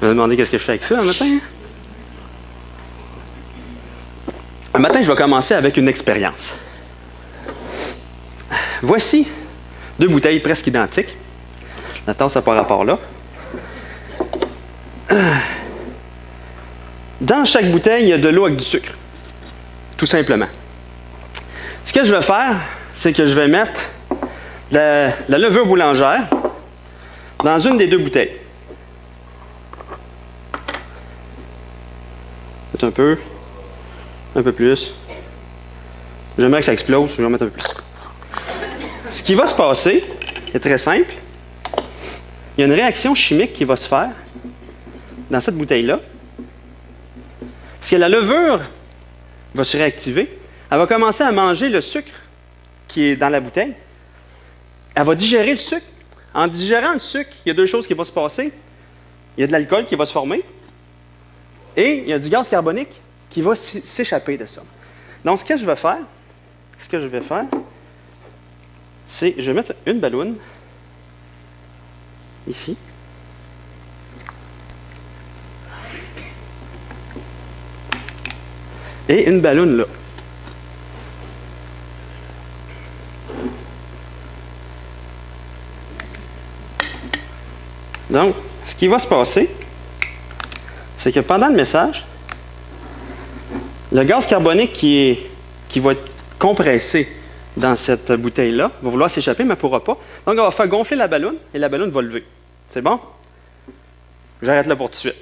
me demandez qu'est-ce que je fais avec ça un matin. Un matin, je vais commencer avec une expérience. Voici 2 bouteilles presque identiques. La tasse n'a pas rapport là. Dans chaque bouteille, il y a de l'eau avec du sucre. Tout simplement. Ce que je vais faire, c'est que je vais mettre la levure boulangère dans une des 2 bouteilles. Un peu plus. J'aimerais que ça explose, je vais en mettre un peu plus. Ce qui va se passer est très simple. Il y a une réaction chimique qui va se faire dans cette bouteille-là. Parce que la levure va se réactiver, elle va commencer à manger le sucre qui est dans la bouteille. Elle va digérer le sucre. En digérant le sucre, il y a 2 choses qui vont se passer. Il y a de l'alcool qui va se former et il y a du gaz carbonique qui va s'échapper de ça. Donc, ce que je vais faire, c'est je vais mettre une balloune ici. Et une balloune là. Donc, ce qui va se passer, c'est que pendant le message, le gaz carbonique qui va être compressé dans cette bouteille-là va vouloir s'échapper, mais ne pourra pas. Donc, on va faire gonfler la balloune et la balloune va lever. C'est bon? J'arrête là pour tout de suite.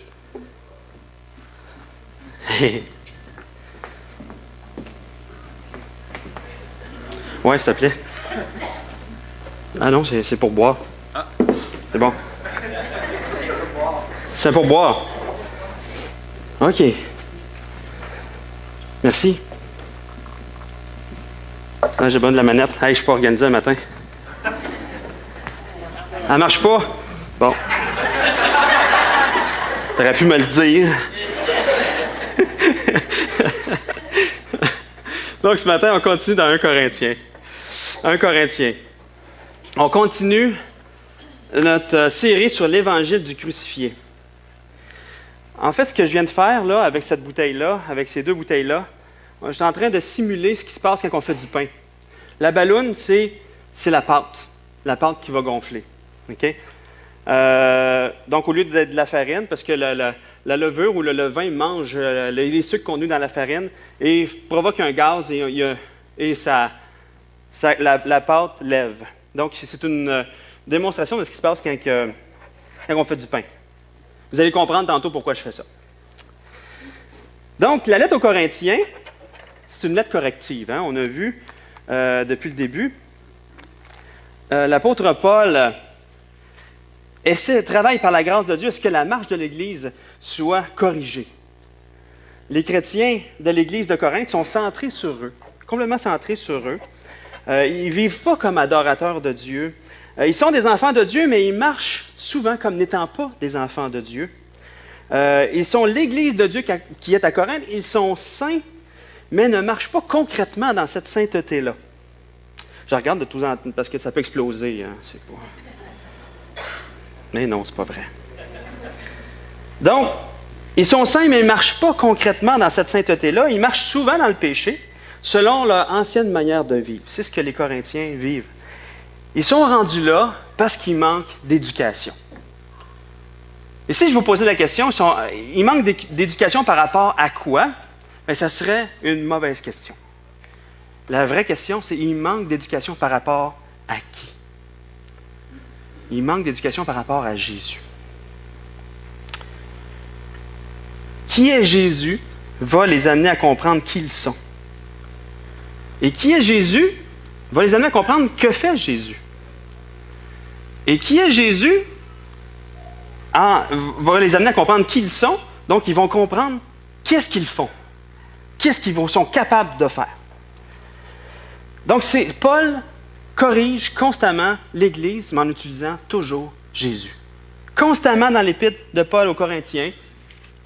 Ouais, s'il te plaît. Ah non, c'est pour boire. C'est bon. C'est pour boire. OK. Merci. Ah, j'ai besoin de la manette. Hey, je ne suis pas organisé le matin. Elle marche pas? Bon. T'aurais pu me le dire. Donc, ce matin, on continue dans 1 Corinthiens. 1 Corinthiens. On continue notre série sur l'Évangile du crucifié. En fait, ce que je viens de faire là, avec cette bouteille-là, avec ces 2 bouteilles-là, je suis en train de simuler ce qui se passe quand on fait du pain. La balloune, c'est la pâte qui va gonfler. Okay? Donc, au lieu d'être de la farine, parce que la levure ou le levain mange les sucres contenus dans la farine et provoque un gaz et la pâte lève. Donc, c'est une démonstration de ce qui se passe quand on fait du pain. Vous allez comprendre tantôt pourquoi je fais ça. Donc, la lettre aux Corinthiens, c'est une lettre corrective. Hein? On a vu depuis le début. L'apôtre Paul travaille par la grâce de Dieu à ce que la marche de l'Église soit corrigée. Les chrétiens de l'Église de Corinthe sont centrés sur eux, complètement centrés sur eux. Ils ne vivent pas comme adorateurs de Dieu. Ils sont des enfants de Dieu, mais ils marchent souvent comme n'étant pas des enfants de Dieu. Ils sont l'Église de Dieu qui est à Corinthe. Ils sont saints, mais ne marchent pas concrètement dans cette sainteté-là. Je regarde de tous en temps parce que ça peut exploser. Hein, c'est pas... Mais non, c'est pas vrai. Donc, ils sont saints, mais ils ne marchent pas concrètement dans cette sainteté-là. Ils marchent souvent dans le péché, selon leur ancienne manière de vivre. C'est ce que les Corinthiens vivent. Ils sont rendus là parce qu'il manque d'éducation. Et si je vous posais la question, ils manquent d'éducation par rapport à quoi? Bien, ça serait une mauvaise question. La vraie question, c'est ils manquent d'éducation par rapport à qui? Ils manquent d'éducation par rapport à Jésus. Qui est Jésus va les amener à comprendre qui ils sont. Et qui est Jésus va les amener à comprendre que fait Jésus. Et qui est Jésus va les amener à comprendre qui ils sont, donc ils vont comprendre qu'est-ce qu'ils font, qu'est-ce qu'ils sont capables de faire. Donc Paul corrige constamment l'Église, mais en utilisant toujours Jésus. Constamment dans l'épître de Paul aux Corinthiens,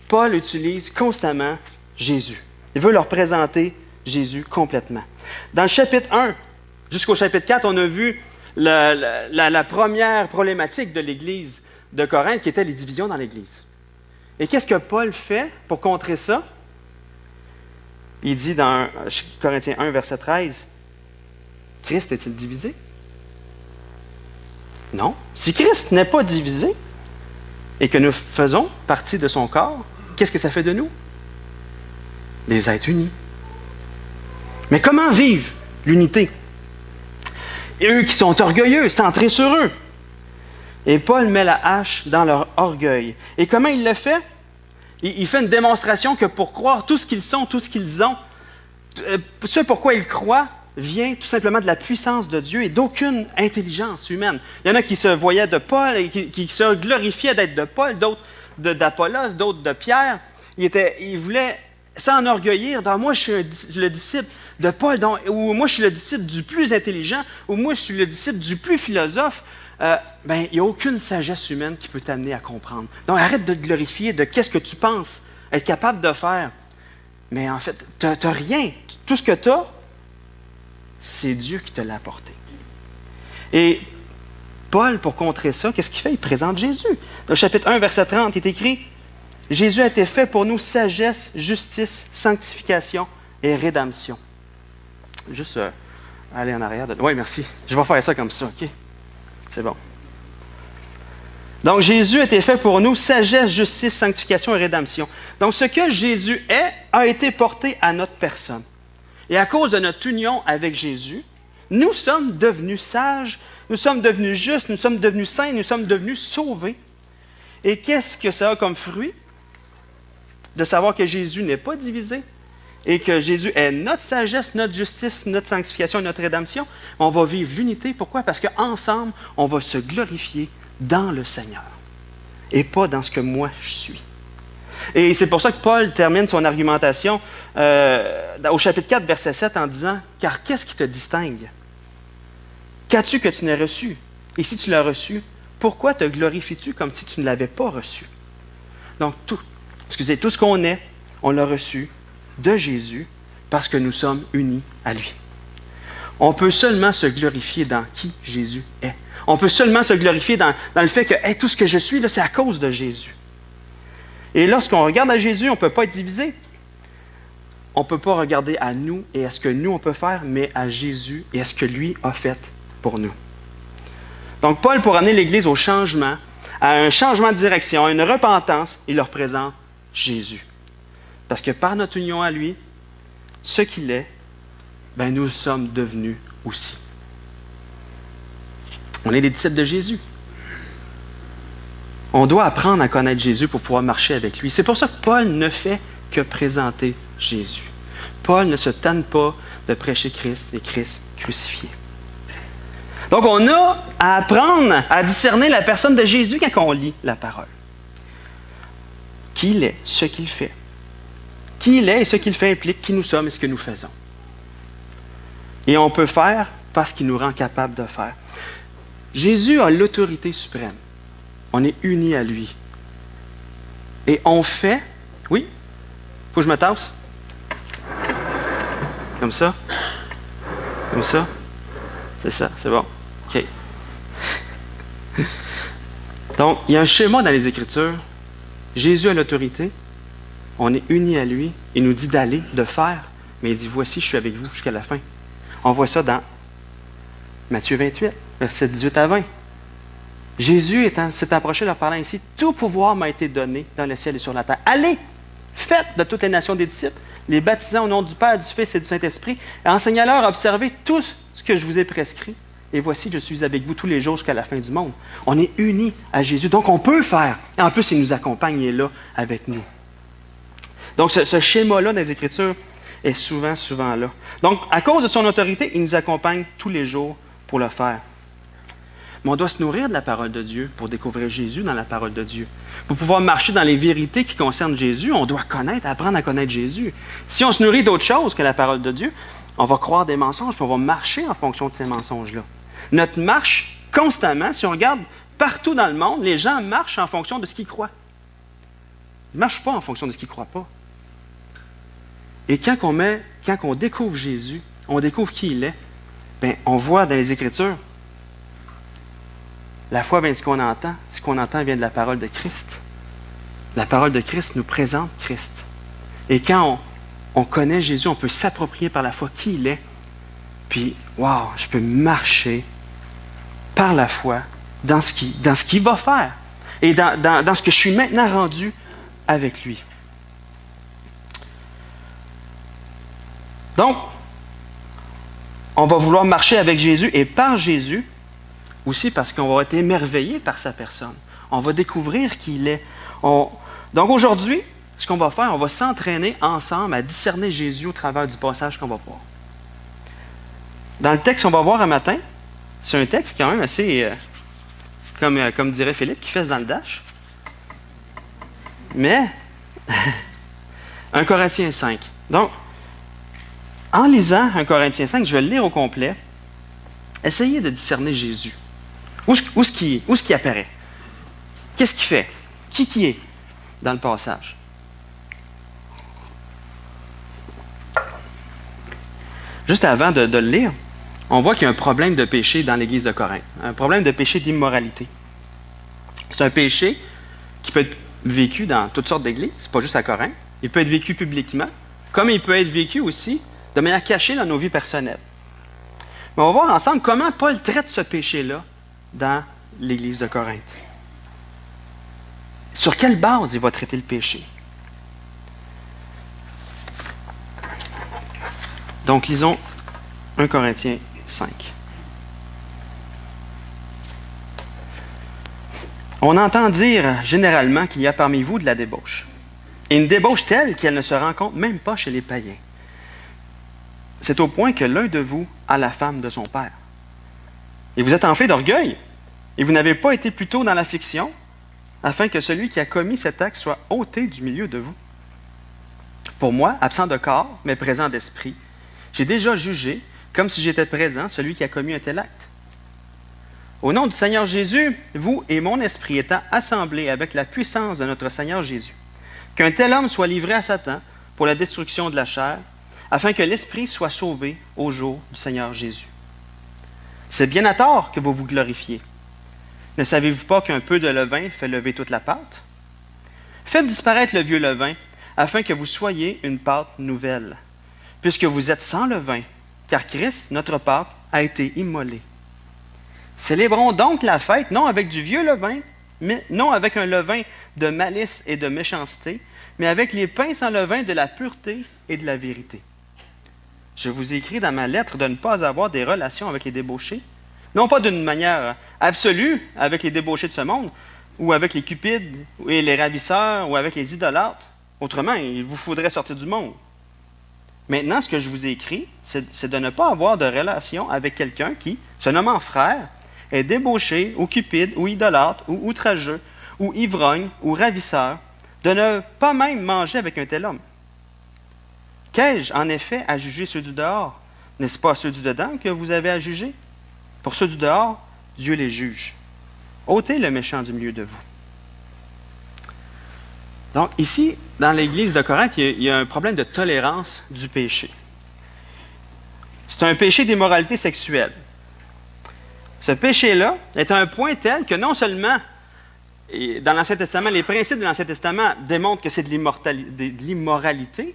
Paul utilise constamment Jésus. Il veut leur présenter Jésus complètement. Dans le chapitre 1 jusqu'au chapitre 4, on a vu la première problématique de l'Église de Corinthe, qui était les divisions dans l'Église. Et qu'est-ce que Paul fait pour contrer ça? Il dit dans Corinthiens 1, verset 13, « Christ est-il divisé? » Non. Si Christ n'est pas divisé et que nous faisons partie de son corps, qu'est-ce que ça fait de nous? Des êtres unis. Mais comment vivre l'unité? Et eux qui sont orgueilleux, centrés sur eux. Et Paul met la hache dans leur orgueil. Et comment il le fait? Il fait une démonstration que pour croire tout ce qu'ils sont, tout ce qu'ils ont, ce pourquoi ils croient, vient tout simplement de la puissance de Dieu et d'aucune intelligence humaine. Il y en a qui se voyaient de Paul et qui se glorifiaient d'être de Paul, d'autres d'Apollos, d'autres de Pierre. Ils voulaient s'enorgueillir dans « moi, je suis le disciple de Paul », ou « moi, je suis le disciple du plus intelligent », ou « moi, je suis le disciple du plus philosophe ». Il n'y a aucune sagesse humaine qui peut t'amener à comprendre. Donc, arrête de te glorifier de qu'est-ce que tu penses être capable de faire. Mais en fait, tu n'as rien. Tout ce que tu as, c'est Dieu qui te l'a apporté. Et Paul, pour contrer ça, qu'est-ce qu'il fait? Il présente Jésus. Dans le chapitre 1, verset 30, il est écrit « Jésus a été fait pour nous sagesse, justice, sanctification et rédemption. » Juste aller en arrière. Oui, merci. Je vais faire ça comme ça, OK? C'est bon. Donc, Jésus a été fait pour nous sagesse, justice, sanctification et rédemption. Donc, ce que Jésus est a été porté à notre personne. Et à cause de notre union avec Jésus, nous sommes devenus sages, nous sommes devenus justes, nous sommes devenus saints, nous sommes devenus sauvés. Et qu'est-ce que ça a comme fruit? De savoir que Jésus n'est pas divisé et que Jésus est notre sagesse, notre justice, notre sanctification et notre rédemption. On va vivre l'unité. Pourquoi? Parce qu'ensemble, on va se glorifier dans le Seigneur et pas dans ce que moi je suis. Et c'est pour ça que Paul termine son argumentation au chapitre 4, verset 7 en disant « Car qu'est-ce qui te distingue? Qu'as-tu que tu n'aies reçu? Et si tu l'as reçu, pourquoi te glorifies-tu comme si tu ne l'avais pas reçu? » Donc, tout ce qu'on est, on l'a reçu de Jésus parce que nous sommes unis à lui. On peut seulement se glorifier dans qui Jésus est. On peut seulement se glorifier dans le fait que tout ce que je suis, là, c'est à cause de Jésus. Et lorsqu'on regarde à Jésus, on ne peut pas être divisé. On ne peut pas regarder à nous et à ce que nous, on peut faire, mais à Jésus et à ce que lui a fait pour nous. Donc, Paul, pour amener l'Église au changement, à un changement de direction, à une repentance, il leur présente Jésus. Parce que par notre union à lui, ce qu'il est, nous sommes devenus aussi. On est des disciples de Jésus. On doit apprendre à connaître Jésus pour pouvoir marcher avec lui. C'est pour ça que Paul ne fait que présenter Jésus. Paul ne se tanne pas de prêcher Christ et Christ crucifié. Donc, on a à apprendre à discerner la personne de Jésus quand on lit la parole. Qui il est, ce qu'il fait. Qui il est et ce qu'il fait implique qui nous sommes et ce que nous faisons. Et on peut faire parce qu'il nous rend capable de faire. Jésus a l'autorité suprême. On est unis à lui. Et on fait... Oui? Faut que je me tasse? Comme ça? Comme ça? C'est ça, c'est bon. OK. Donc, il y a un schéma dans les Écritures. Jésus a l'autorité. On est unis à lui. Il nous dit d'aller, de faire. Mais il dit, voici, je suis avec vous jusqu'à la fin. On voit ça dans Matthieu 28, versets 18 à 20. Jésus s'est approché leur parlant ainsi, « Tout pouvoir m'a été donné dans le ciel et sur la terre. Allez, faites de toutes les nations des disciples, les baptisant au nom du Père, du Fils et du Saint-Esprit, et enseignez-leur à observer tout ce que je vous ai prescrit. Et voici, je suis avec vous tous les jours jusqu'à la fin du monde. » On est unis à Jésus, donc on peut faire. Et en plus, il nous accompagne, il est là avec nous. Donc, ce schéma-là dans les Écritures est souvent là. Donc, à cause de son autorité, il nous accompagne tous les jours pour le faire. Mais on doit se nourrir de la parole de Dieu pour découvrir Jésus dans la parole de Dieu. Pour pouvoir marcher dans les vérités qui concernent Jésus, on doit apprendre à connaître Jésus. Si on se nourrit d'autre chose que la parole de Dieu, on va croire des mensonges, puis on va marcher en fonction de ces mensonges-là. Notre marche, constamment, si on regarde partout dans le monde, les gens marchent en fonction de ce qu'ils croient. Ils ne marchent pas en fonction de ce qu'ils ne croient pas. Et quand on découvre Jésus, on découvre qui il est, on voit dans les Écritures, la foi vient de ce qu'on entend vient de la parole de Christ. La parole de Christ nous présente Christ. Et quand on connaît Jésus, on peut s'approprier par la foi qui il est. Puis, wow, je peux marcher par la foi dans ce qu'il va faire et dans ce que je suis maintenant rendu avec lui. Donc, on va vouloir marcher avec Jésus et par Jésus, aussi parce qu'on va être émerveillé par sa personne. On va découvrir qui il est. Donc aujourd'hui, ce qu'on va faire, on va s'entraîner ensemble à discerner Jésus au travers du passage qu'on va voir. Dans le texte qu'on va voir un matin, c'est un texte quand même assez, comme dirait Philippe, qui fesse dans le dash. Mais, 1 Corinthiens 5. Donc, en lisant 1 Corinthiens 5, je vais le lire au complet. Essayez de discerner Jésus. Où est-ce qu'il apparaît? Qu'est-ce qu'il fait? Qui est dans le passage? Juste avant de le lire, on voit qu'il y a un problème de péché dans l'Église de Corinthe. Un problème de péché d'immoralité. C'est un péché qui peut être vécu dans toutes sortes d'églises, pas juste à Corinthe. Il peut être vécu publiquement, comme il peut être vécu aussi de manière cachée dans nos vies personnelles. Mais on va voir ensemble comment Paul traite ce péché-là dans l'Église de Corinthe. Sur quelle base il va traiter le péché? Donc, lisons 1 Corinthiens 5. On entend dire généralement qu'il y a parmi vous de la débauche. Et une débauche telle qu'elle ne se rencontre même pas chez les païens. C'est au point que l'un de vous a la femme de son père. Et vous êtes enflé d'orgueil, et vous n'avez pas été plus tôt dans l'affliction, afin que celui qui a commis cet acte soit ôté du milieu de vous. Pour moi, absent de corps, mais présent d'esprit, j'ai déjà jugé, comme si j'étais présent, celui qui a commis un tel acte. Au nom du Seigneur Jésus, vous et mon esprit étant assemblés avec la puissance de notre Seigneur Jésus, qu'un tel homme soit livré à Satan pour la destruction de la chair, afin que l'esprit soit sauvé au jour du Seigneur Jésus. C'est bien à tort que vous vous glorifiez. Ne savez-vous pas qu'un peu de levain fait lever toute la pâte? Faites disparaître le vieux levain, afin que vous soyez une pâte nouvelle, puisque vous êtes sans levain, car Christ, notre Pâque, a été immolé. Célébrons donc la fête, non avec du vieux levain, mais non avec un levain de malice et de méchanceté, mais avec les pains sans levain de la pureté et de la vérité. Je vous écris dans ma lettre de ne pas avoir des relations avec les débauchés, non pas d'une manière absolue avec les débauchés de ce monde, ou avec les cupides, et les ravisseurs, ou avec les idolâtres. Autrement, il vous faudrait sortir du monde. Maintenant, ce que je vous ai écrit, c'est de ne pas avoir de relation avec quelqu'un qui, se nommant frère, est débauché, ou cupide, ou idolâtre, ou outrageux, ou ivrogne, ou ravisseur, de ne pas même manger avec un tel homme. Qu'ai-je en effet à juger ceux du dehors? N'est-ce pas ceux du dedans que vous avez à juger? Pour ceux du dehors, Dieu les juge. Ôtez le méchant du milieu de vous. Donc ici, dans l'Église de Corinthe, il y a un problème de tolérance du péché. C'est un péché d'immoralité sexuelle. Ce péché-là est à un point tel que non seulement, dans l'Ancien Testament, les principes de l'Ancien Testament démontrent que c'est de l'immoralité,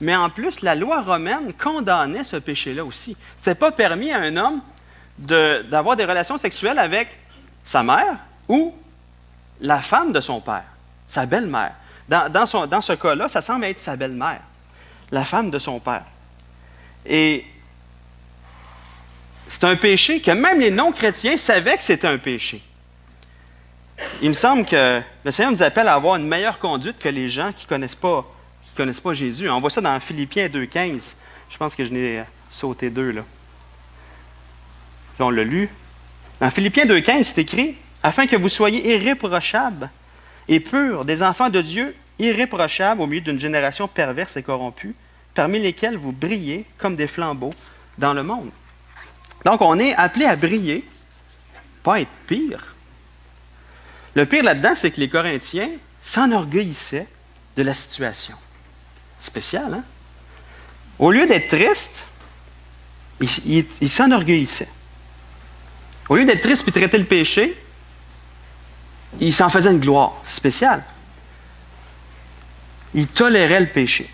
mais en plus, la loi romaine condamnait ce péché-là aussi. Ce n'était pas permis à un homme d'avoir des relations sexuelles avec sa mère ou la femme de son père, sa belle-mère. Dans ce cas-là, ça semble être sa belle-mère, la femme de son père. Et c'est un péché que même les non-chrétiens savaient que c'était un péché. Il me semble que le Seigneur nous appelle à avoir une meilleure conduite que les gens qui ne connaissent pas Jésus. On voit ça dans Philippiens 2,15. Je pense que je n'ai sauté 2, là. Là, on l'a lu. Dans Philippiens 2,15, c'est écrit « Afin que vous soyez irréprochables et purs, des enfants de Dieu, irréprochables au milieu d'une génération perverse et corrompue, parmi lesquels vous brillez comme des flambeaux dans le monde. » Donc, on est appelé à briller, pas être pire. Le pire là-dedans, c'est que les Corinthiens s'enorgueillissaient de la situation. Spécial, hein? Au lieu d'être tristes, ils s'enorgueillissaient. Au lieu d'être tristes et traiter le péché, ils s'en faisaient une gloire spéciale. ils toléraient le péché.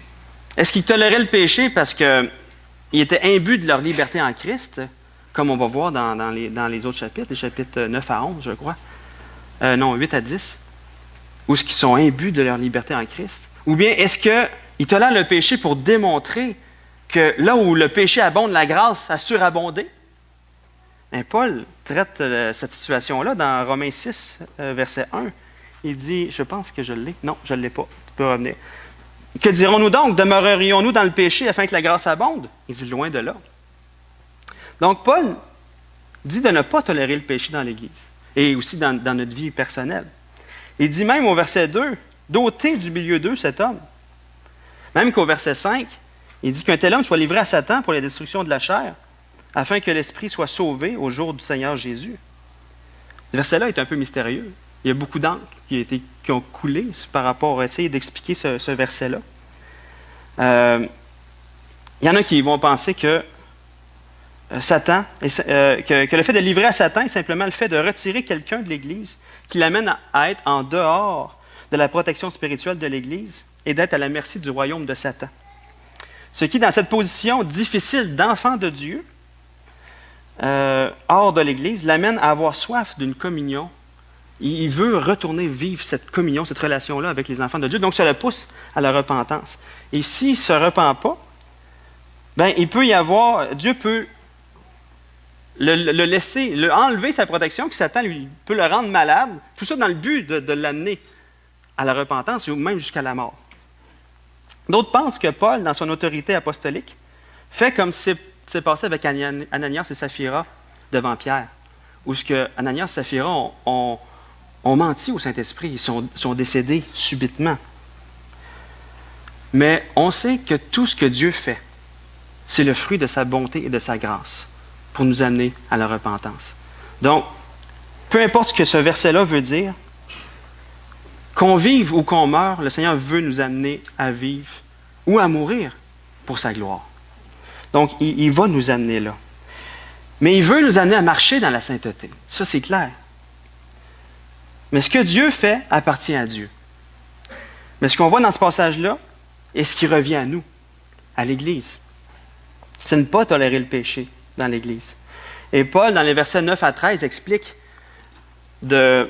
Est-ce qu'ils toléraient le péché parce qu'ils étaient imbus de leur liberté en Christ, comme on va voir dans les autres chapitres, les chapitres 9 à 11, je crois. Non, 8 à 10. Ou est-ce qu'ils sont imbus de leur liberté en Christ? Ou bien est-ce qu'ils tolèrent le péché pour démontrer que là où le péché abonde, la grâce a surabondé? Et Paul traite cette situation-là dans Romains 6, verset 1. Il dit, je pense que je l'ai. Non, je ne l'ai pas. Tu peux revenir. Que dirons-nous donc? Demeurerions-nous dans le péché afin que la grâce abonde? Il dit, loin de là. Donc, Paul dit de ne pas tolérer le péché dans l'Église et aussi dans notre vie personnelle. Il dit même au verset 2, d'ôter du milieu d'eux cet homme. Même qu'au verset 5, il dit qu'un tel homme soit livré à Satan pour la destruction de la chair, afin que l'esprit soit sauvé au jour du Seigneur Jésus. Ce verset-là est un peu mystérieux. Il y a beaucoup d'encre qui ont coulé par rapport à essayer d'expliquer ce verset-là. Il y en a qui vont penser que Satan, que le fait de livrer à Satan est simplement le fait de retirer quelqu'un de l'Église, qui l'amène à être en dehors de la protection spirituelle de l'Église et d'être à la merci du royaume de Satan. Ce qui, dans cette position difficile d'enfant de Dieu, hors de l'Église, l'amène à avoir soif d'une communion. Il veut retourner vivre cette communion, cette relation-là avec les enfants de Dieu. Donc, ça le pousse à la repentance. Et s'il ne se repent pas, ben, il peut y avoir, Dieu peut le laisser, enlever sa protection, que Satan peut le rendre malade, tout ça dans le but de l'amener à la repentance ou même jusqu'à la mort. D'autres pensent que Paul, dans son autorité apostolique, fait comme c'est passé avec Ananias et Saphira devant Pierre, où ce que Ananias et Saphira ont menti au Saint-Esprit, ils sont décédés subitement. Mais on sait que tout ce que Dieu fait, c'est le fruit de sa bonté et de sa grâce pour nous amener à la repentance. Donc, peu importe ce que ce verset-là veut dire, qu'on vive ou qu'on meure, le Seigneur veut nous amener à vivre ou à mourir pour sa gloire. Donc, il va nous amener là. Mais il veut nous amener à marcher dans la sainteté. Ça, c'est clair. Mais ce que Dieu fait appartient à Dieu. Mais ce qu'on voit dans ce passage-là est ce qui revient à nous, à l'Église. C'est ne pas tolérer le péché dans l'Église. Et Paul, dans les versets 9 à 13, explique de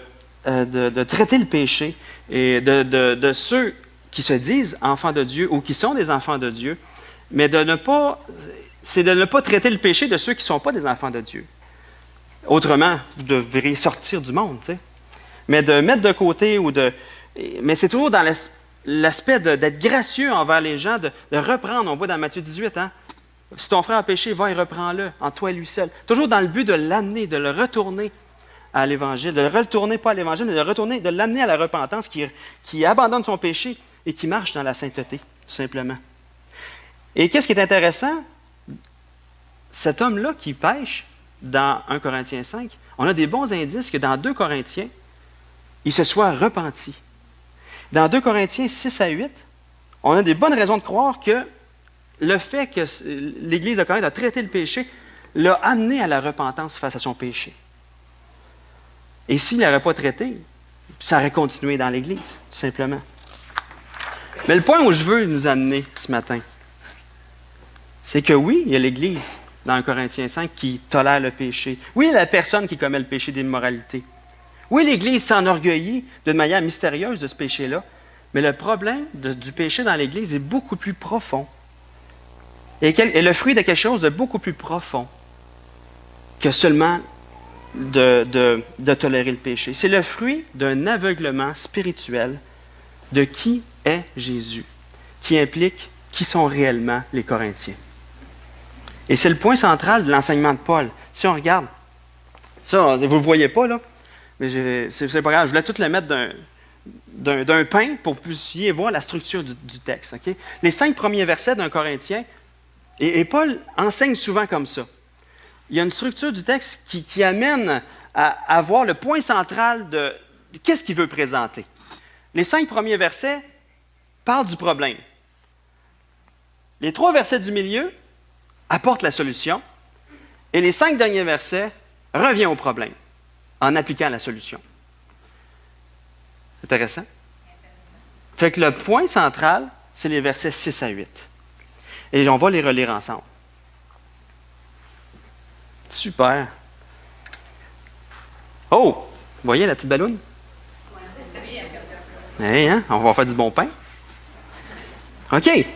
traiter le péché et de ceux qui se disent enfants de Dieu ou qui sont des enfants de Dieu, mais de ne pas traiter le péché de ceux qui ne sont pas des enfants de Dieu. Autrement, vous devriez sortir du monde, tu sais. Mais de mettre de côté mais c'est toujours dans l'aspect d'être gracieux envers les gens, de reprendre. On voit dans Matthieu 18, hein? Si ton frère a péché, va et reprends-le, en toi et lui seul. Toujours dans le but de l'amener, de le retourner à l'Évangile, de le retourner pas à l'Évangile, mais de l'amener à la repentance, qui abandonne son péché et qui marche dans la sainteté, tout simplement. Et qu'est-ce qui est intéressant? Cet homme-là qui pêche dans 1 Corinthiens 5, on a des bons indices que dans 2 Corinthiens, il se soit repenti. Dans 2 Corinthiens 6 à 8, on a des bonnes raisons de croire que le fait que l'Église de Corinthe a traité le péché l'a amené à la repentance face à son péché. Et s'il n'aurait pas traité, ça aurait continué dans l'Église, tout simplement. Mais le point où je veux nous amener ce matin, c'est que oui, il y a l'Église dans 1 Corinthiens 5 qui tolère le péché. Oui, il y a la personne qui commet le péché d'immoralité. Oui, l'Église s'enorgueillit d'une manière mystérieuse de ce péché-là, mais le problème du péché dans l'Église est beaucoup plus profond. Et le fruit de quelque chose de beaucoup plus profond que seulement de tolérer le péché. C'est le fruit d'un aveuglement spirituel de qui est Jésus, qui implique qui sont réellement les Corinthiens. Et c'est le point central de l'enseignement de Paul. Si on regarde, ça, vous ne le voyez pas, là, mais c'est pas grave, je voulais tout le mettre d'un pain pour que vous puissiez voir la structure du texte. Okay? Les 5 premiers versets d'un Corinthien, et Paul enseigne souvent comme ça. Il y a une structure du texte qui amène à voir le point central de qu'est-ce qu'il veut présenter. Les 5 premiers versets parlent du problème. Les 3 versets du milieu apportent la solution. Et les 5 derniers versets reviennent au problème en appliquant la solution. Intéressant? Fait que le point central, c'est les versets 6 à 8. Et on va les relire ensemble. Super. Oh! Vous voyez la petite balloune? Hey, hein? On va faire du bon pain. OK.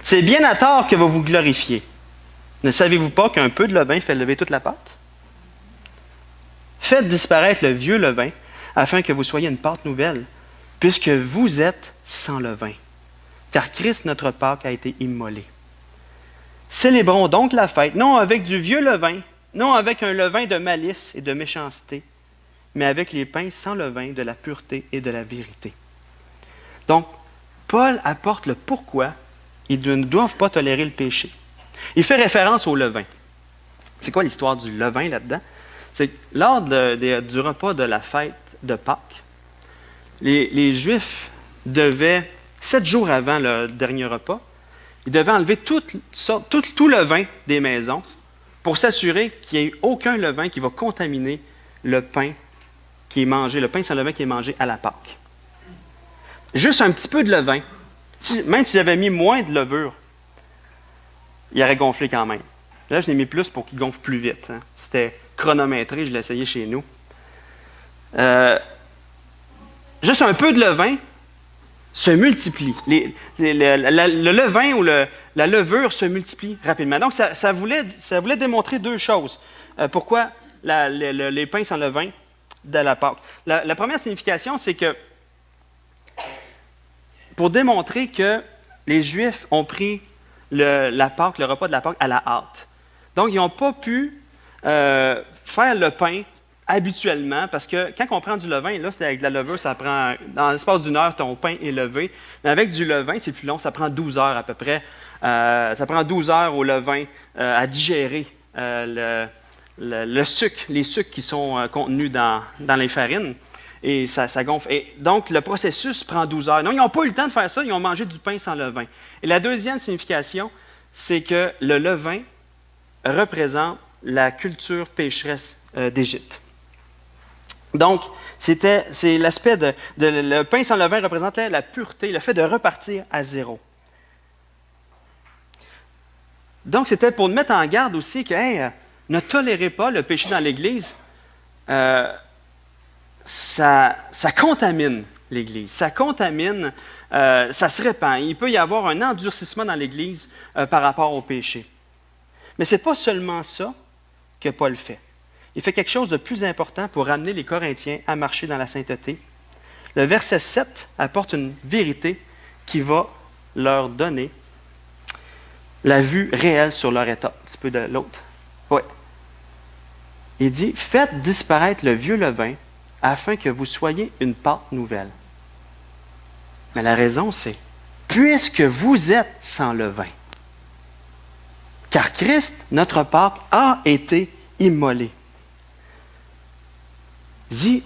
C'est bien à tort que vous vous glorifiez. Ne savez-vous pas qu'un peu de levain fait lever toute la pâte? Faites disparaître le vieux levain, afin que vous soyez une pâte nouvelle, puisque vous êtes sans levain, car Christ, notre Pâque, a été immolé. Célébrons donc la fête, non avec du vieux levain, non avec un levain de malice et de méchanceté, mais avec les pains sans levain de la pureté et de la vérité. Donc, Paul apporte le pourquoi ils ne doivent pas tolérer le péché. Il fait référence au levain. C'est quoi l'histoire du levain là-dedans? C'est que lors du repas de la fête de Pâques, les Juifs devaient, 7 jours avant le dernier repas, ils devaient enlever tout levain des maisons pour s'assurer qu'il n'y ait aucun levain qui va contaminer le pain qui est mangé, le pain sans levain qui est mangé à la Pâque. Juste un petit peu de levain. Même si j'avais mis moins de levure, il aurait gonflé quand même. Là, je l'ai mis plus pour qu'il gonfle plus vite. Hein. C'était chronométré, je l'ai essayé chez nous. Juste un peu de levain se multiplie. Le levain ou la levure se multiplie rapidement. Donc, ça voulait démontrer deux choses. Pourquoi les pains sans levain de la Pâque? La première signification, c'est que pour démontrer que les Juifs ont pris la Pâque, le repas de la Pâque à la hâte. Donc, ils n'ont pas pu faire le pain habituellement, parce que quand on prend du levain, là, c'est avec de la levure, ça prend, dans l'espace d'une heure, ton pain est levé. Mais avec du levain, c'est plus long, ça prend 12 heures à peu près. Ça prend 12 heures au levain à digérer le sucre, les sucres qui sont contenus dans les farines. Et ça gonfle. Et donc, le processus prend 12 heures. Non, ils n'ont pas eu le temps de faire ça, ils ont mangé du pain sans levain. Et la deuxième signification, c'est que le levain représente la culture pécheresse d'Égypte. Donc, c'est l'aspect le pain sans levain représentait la pureté, le fait de repartir à zéro. Donc, c'était pour nous mettre en garde aussi que ne tolérez pas le péché dans l'Église. Ça contamine l'Église, ça contamine, ça se répand. Il peut y avoir un endurcissement dans l'Église par rapport au péché. Mais ce n'est pas seulement ça que Paul fait. Il fait quelque chose de plus important pour ramener les Corinthiens à marcher dans la sainteté. Le verset 7 apporte une vérité qui va leur donner la vue réelle sur leur état. Un petit peu de l'autre. Oui. Il dit, faites disparaître le vieux levain afin que vous soyez une pâte nouvelle. Mais la raison, c'est, puisque vous êtes sans levain, car Christ, notre Pâque, a été immolé. Il dit,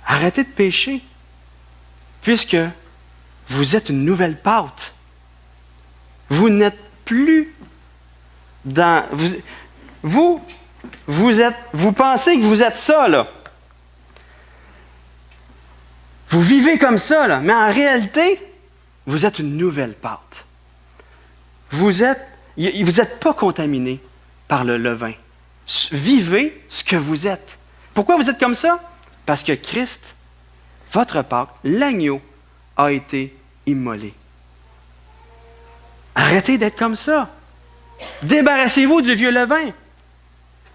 arrêtez de pécher, puisque vous êtes une nouvelle pâte. Vous n'êtes plus dans... Vous pensez que vous êtes ça, là. Vous vivez comme ça, là, mais en réalité, vous êtes une nouvelle pâte. Vous n'êtes pas contaminé par le levain. Vivez ce que vous êtes. Pourquoi vous êtes comme ça? Parce que Christ, votre Pâque, l'agneau, a été immolé. Arrêtez d'être comme ça. Débarrassez-vous du vieux levain.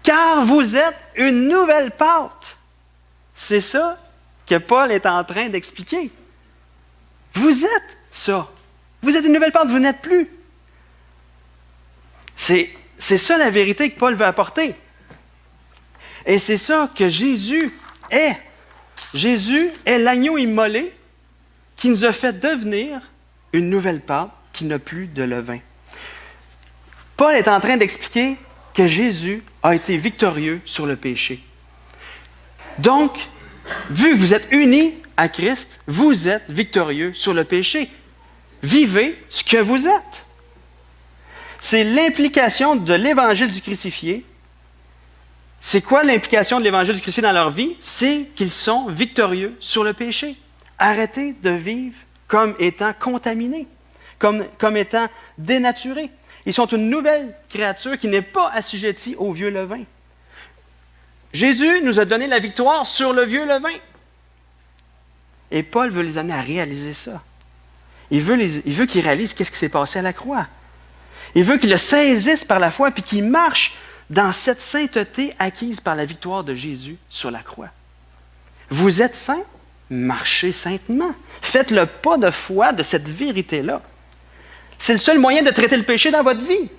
Car vous êtes une nouvelle pâte. C'est ça que Paul est en train d'expliquer. Vous êtes ça. Vous êtes une nouvelle pâte, vous n'êtes plus. C'est ça la vérité que Paul veut apporter. Et c'est ça que Jésus est. Jésus est l'agneau immolé qui nous a fait devenir une nouvelle pâte qui n'a plus de levain. Paul est en train d'expliquer que Jésus a été victorieux sur le péché. Donc, vu que vous êtes unis à Christ, vous êtes victorieux sur le péché. Vivez ce que vous êtes. C'est l'implication de l'Évangile du crucifié. C'est quoi l'implication de l'Évangile du crucifié dans leur vie? C'est qu'ils sont victorieux sur le péché. Arrêtez de vivre comme étant contaminés, comme étant dénaturés. Ils sont une nouvelle créature qui n'est pas assujettie au vieux levain. Jésus nous a donné la victoire sur le vieux levain. Et Paul veut les amener à réaliser ça. Il veut qu'ils réalisent qu'est-ce qui s'est passé à la croix. Il veut qu'ils le saisissent par la foi puis qu'ils marchent dans cette sainteté acquise par la victoire de Jésus sur la croix. Vous êtes saints? Marchez saintement. Faites le pas de foi de cette vérité-là. C'est le seul moyen de traiter le péché dans votre vie.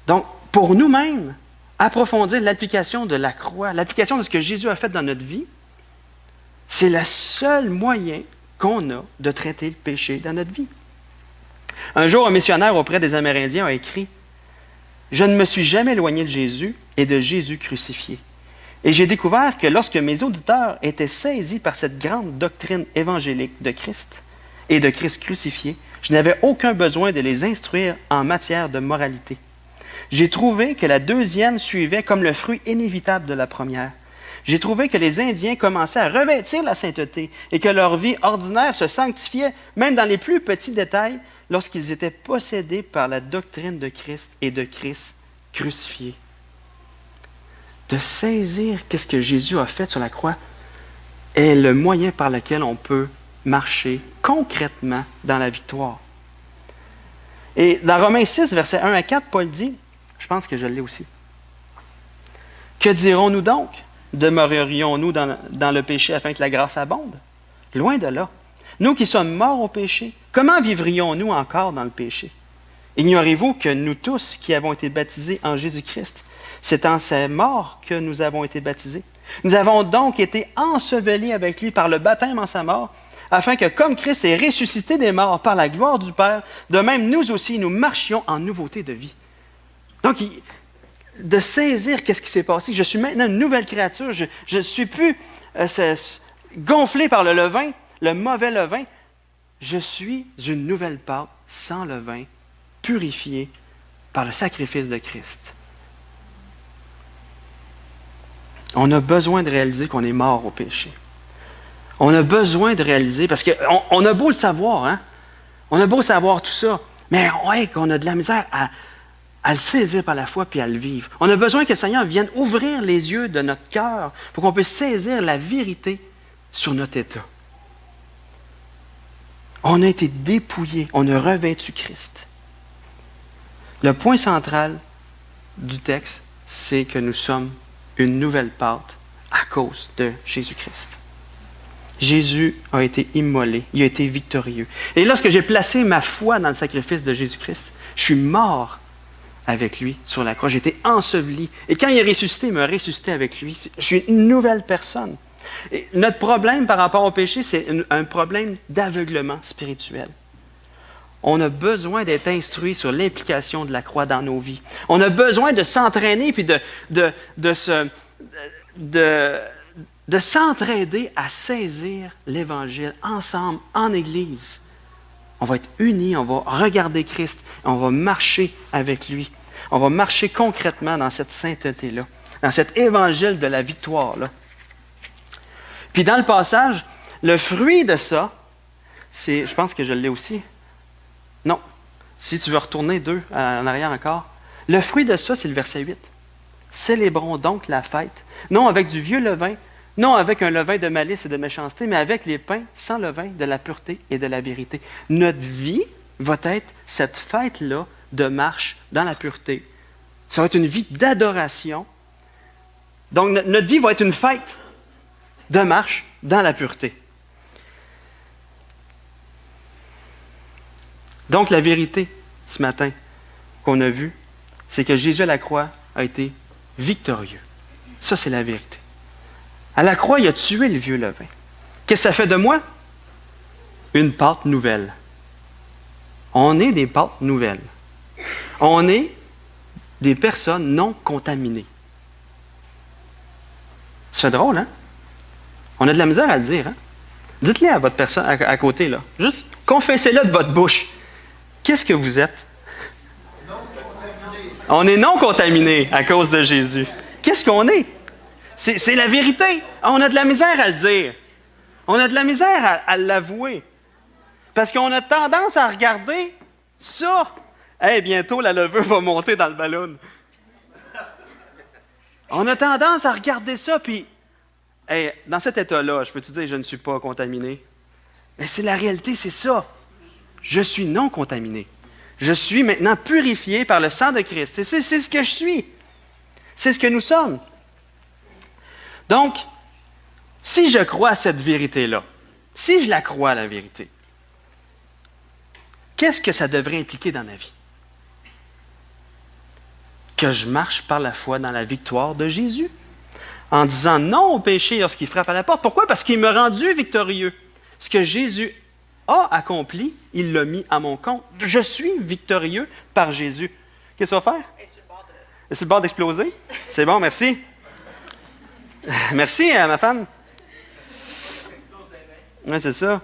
Donc, pour nous-mêmes, approfondir l'application de la croix, l'application de ce que Jésus a fait dans notre vie, c'est le seul moyen qu'on a de traiter le péché dans notre vie. Un jour, un missionnaire auprès des Amérindiens a écrit « Je ne me suis jamais éloigné de Jésus et de Jésus crucifié. Et j'ai découvert que lorsque mes auditeurs étaient saisis par cette grande doctrine évangélique de Christ et de Christ crucifié, je n'avais aucun besoin de les instruire en matière de moralité. J'ai trouvé que la deuxième suivait comme le fruit inévitable de la première. J'ai trouvé que les Indiens commençaient à revêtir la sainteté et que leur vie ordinaire se sanctifiait, même dans les plus petits détails, lorsqu'ils étaient possédés par la doctrine de Christ et de Christ crucifié. » De saisir qu'est-ce que Jésus a fait sur la croix est le moyen par lequel on peut marcher concrètement dans la victoire. Et dans Romains 6, versets 1 à 4, Paul dit, je pense que je l'ai aussi, « Que dirons-nous donc? Demeurerions-nous dans le péché afin que la grâce abonde? Loin de là. Nous qui sommes morts au péché, comment vivrions-nous encore dans le péché? Ignorez-vous que nous tous qui avons été baptisés en Jésus-Christ, c'est en sa mort que nous avons été baptisés. Nous avons donc été ensevelis avec lui par le baptême en sa mort, afin que comme Christ est ressuscité des morts par la gloire du Père, de même nous aussi, nous marchions en nouveauté de vie. » Donc, de saisir qu'est-ce qui s'est passé. Je suis maintenant une nouvelle créature. Je ne suis plus gonflé par le levain, le mauvais levain. Je suis une nouvelle pâte sans levain, purifiée par le sacrifice de Christ. On a besoin de réaliser qu'on est mort au péché. On a besoin de réaliser, parce qu'on a beau le savoir, hein? On a beau savoir tout ça, mais on a de la misère à le saisir par la foi puis à le vivre. On a besoin que le Seigneur vienne ouvrir les yeux de notre cœur pour qu'on puisse saisir la vérité sur notre état. On a été dépouillés, on a revêtu Christ. Le point central du texte, c'est que nous sommes une nouvelle pâte à cause de Jésus-Christ. Jésus a été immolé, il a été victorieux. Et lorsque j'ai placé ma foi dans le sacrifice de Jésus-Christ, je suis mort avec lui sur la croix. J'ai été enseveli. Et quand il est ressuscité, il m'a ressuscité avec lui. Je suis une nouvelle personne. Et notre problème par rapport au péché, c'est un problème d'aveuglement spirituel. On a besoin d'être instruit sur l'implication de la croix dans nos vies. On a besoin de s'entraîner puis de s'entraider à saisir l'Évangile ensemble, en Église. On va être unis, on va regarder Christ, on va marcher avec lui. On va marcher concrètement dans cette sainteté-là, dans cet Évangile de la victoire-là. Puis dans le passage, le fruit de ça, c'est, je pense que je l'ai aussi. Non, si tu veux retourner en arrière encore, le fruit de ça, c'est le verset 8. Célébrons donc la fête, non avec du vieux levain, non avec un levain de malice et de méchanceté, mais avec les pains sans levain de la pureté et de la vérité. Notre vie va être cette fête-là de marche dans la pureté. Ça va être une vie d'adoration. Donc, notre vie va être une fête de marche dans la pureté. Donc, la vérité, ce matin, qu'on a vue, c'est que Jésus à la croix a été victorieux. Ça, c'est la vérité. À la croix, il a tué le vieux levain. Qu'est-ce que ça fait de moi? Une pâte nouvelle. On est des pâtes nouvelles. On est des personnes non contaminées. Ça fait drôle, hein? On a de la misère à le dire, hein? Dites-le à votre personne à côté, là. Juste confessez-le de votre bouche. Qu'est-ce que vous êtes? On est non contaminés à cause de Jésus. Qu'est-ce qu'on est? C'est la vérité. On a de la misère à le dire. On a de la misère à l'avouer. Parce qu'on a tendance à regarder ça. Hey, bientôt, la levure va monter dans le ballon. On a tendance à regarder ça, puis hey, dans cet état-là, je peux te dire, je ne suis pas contaminé. Mais c'est la réalité, c'est ça. Je suis non contaminé. Je suis maintenant purifié par le sang de Christ. C'est ce que je suis. C'est ce que nous sommes. Donc, si je crois à cette vérité-là, si je la crois, la vérité, qu'est-ce que ça devrait impliquer dans ma vie? Que je marche par la foi dans la victoire de Jésus, en disant non au péché lorsqu'il frappe à la porte. Pourquoi? Parce qu'il m'a rendu victorieux. Ce que Jésus a accompli, il l'a mis à mon compte. Je suis victorieux par Jésus. Qu'est-ce que ça va faire? C'est sur le bord d'exploser? C'est bon, merci. Merci à ma femme. Oui, c'est ça.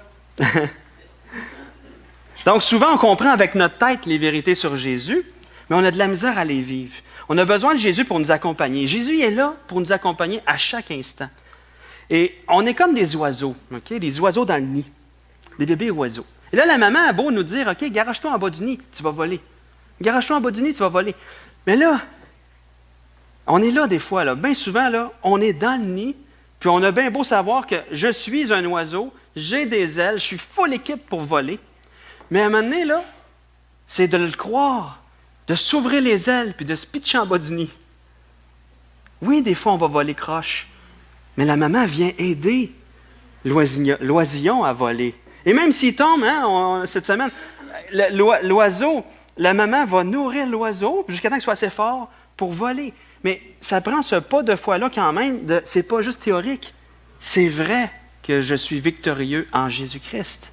Donc, souvent, on comprend avec notre tête les vérités sur Jésus, mais on a de la misère à les vivre. On a besoin de Jésus pour nous accompagner. Jésus est là pour nous accompagner à chaque instant. Et on est comme des oiseaux, OK? Des oiseaux dans le nid, des bébés oiseaux. Et là, la maman a beau nous dire, OK, garage-toi en bas du nid, tu vas voler. Garage-toi en bas du nid, tu vas voler. Mais là, on est là des fois, là, bien souvent, là, on est dans le nid, puis on a bien beau savoir que je suis un oiseau, j'ai des ailes, je suis full équipe pour voler. Mais à un moment donné, là, c'est de le croire, de s'ouvrir les ailes, puis de se pitcher en bas du nid. Oui, des fois, on va voler croche, mais la maman vient aider l'oisillon à voler. Et même s'il tombe, hein, cette semaine, l'oiseau, la maman va nourrir l'oiseau jusqu'à temps qu'il soit assez fort pour voler. Mais ça prend ce pas de foi-là quand même, c'est pas juste théorique. C'est vrai que je suis victorieux en Jésus-Christ.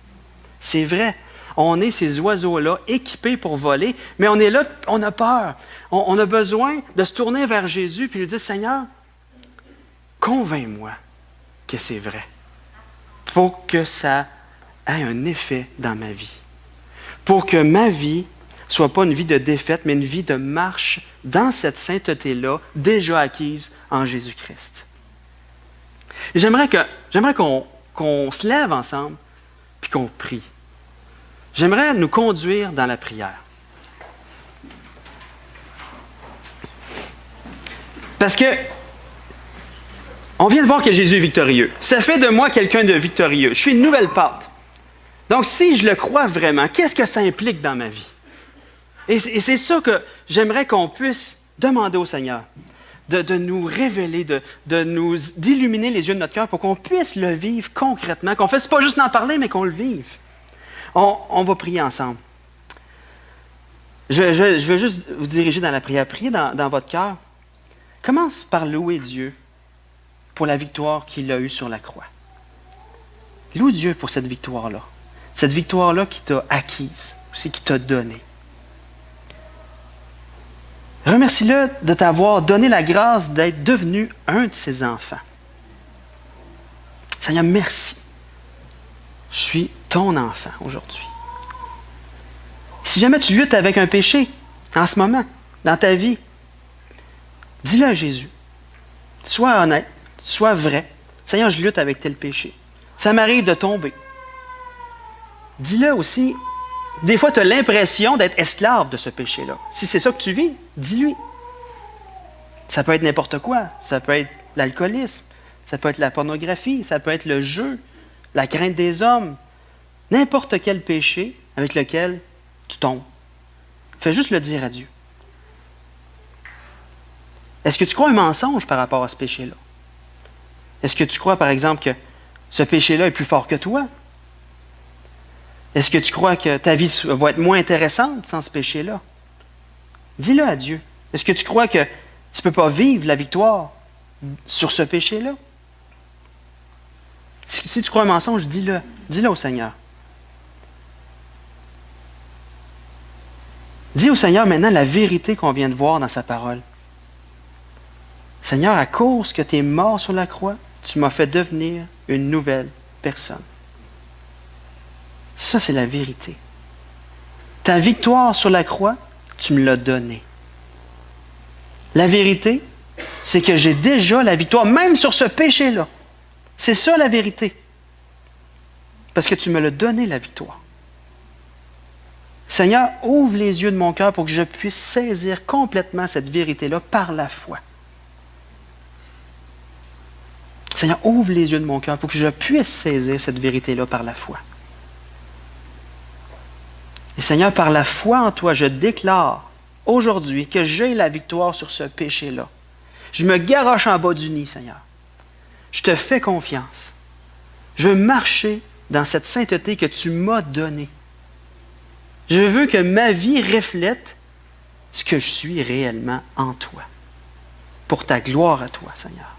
C'est vrai. On est ces oiseaux-là équipés pour voler, mais on est là, on a peur. On a besoin de se tourner vers Jésus et lui dire, Seigneur, convainc-moi que c'est vrai, pour que ça ait un effet dans ma vie. Pour que ma vie ne soit pas une vie de défaite, mais une vie de marche dans cette sainteté-là, déjà acquise en Jésus-Christ. Et j'aimerais qu'on se lève ensemble puis qu'on prie. J'aimerais nous conduire dans la prière. Parce que on vient de voir que Jésus est victorieux. Ça fait de moi quelqu'un de victorieux. Je suis une nouvelle pâte. Donc, si je le crois vraiment, qu'est-ce que ça implique dans ma vie? Et c'est ça que j'aimerais qu'on puisse demander au Seigneur, de nous révéler, d'illuminer les yeux de notre cœur pour qu'on puisse le vivre concrètement, qu'on ne fasse pas juste en parler, mais qu'on le vive. On va prier ensemble. Je vais juste vous diriger dans la prière. Priez dans votre cœur. Commence par louer Dieu pour la victoire qu'il a eue sur la croix. Loue Dieu pour cette victoire-là. Cette victoire-là qui t'a acquise, aussi qui t'a donnée. Remercie-le de t'avoir donné la grâce d'être devenu un de ses enfants. Seigneur, merci. Je suis ton enfant aujourd'hui. Si jamais tu luttes avec un péché en ce moment, dans ta vie, dis-le à Jésus. Sois honnête, sois vrai. Seigneur, je lutte avec tel péché. Ça m'arrive de tomber. Dis-le aussi. Des fois, tu as l'impression d'être esclave de ce péché-là. Si c'est ça que tu vis, dis-lui. Ça peut être n'importe quoi. Ça peut être l'alcoolisme. Ça peut être la pornographie. Ça peut être le jeu, la crainte des hommes. N'importe quel péché avec lequel tu tombes. Fais juste le dire à Dieu. Est-ce que tu crois un mensonge par rapport à ce péché-là? Est-ce que tu crois, par exemple, que ce péché-là est plus fort que toi? Est-ce que tu crois que ta vie va être moins intéressante sans ce péché-là? Dis-le à Dieu. Est-ce que tu crois que tu ne peux pas vivre la victoire sur ce péché-là? Si tu crois un mensonge, dis-le. Dis-le au Seigneur. Dis au Seigneur maintenant la vérité qu'on vient de voir dans sa parole. Seigneur, à cause que tu es mort sur la croix, tu m'as fait devenir une nouvelle personne. Ça, c'est la vérité. Ta victoire sur la croix, tu me l'as donnée. La vérité, c'est que j'ai déjà la victoire, même sur ce péché-là. C'est ça la vérité. Parce que tu me l'as donné, la victoire. Seigneur, ouvre les yeux de mon cœur pour que je puisse saisir complètement cette vérité-là par la foi. Seigneur, ouvre les yeux de mon cœur pour que je puisse saisir cette vérité-là par la foi. Et Seigneur, par la foi en toi, je déclare aujourd'hui que j'ai la victoire sur ce péché-là. Je me garoche en bas du nid, Seigneur. Je te fais confiance. Je veux marcher dans cette sainteté que tu m'as donnée. Je veux que ma vie reflète ce que je suis réellement en toi. Pour ta gloire à toi, Seigneur.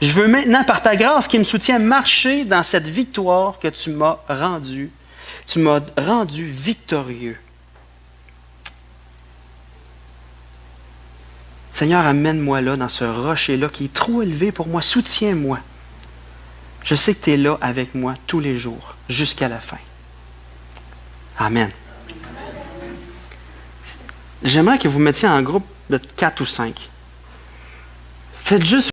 Je veux maintenant, par ta grâce qui me soutient, marcher dans cette victoire que tu m'as rendue. Tu m'as rendu victorieux. Seigneur, amène-moi là, dans ce rocher-là qui est trop élevé pour moi. Soutiens-moi. Je sais que tu es là avec moi tous les jours, jusqu'à la fin. Amen. J'aimerais que vous mettiez en groupe de 4 ou 5. Faites juste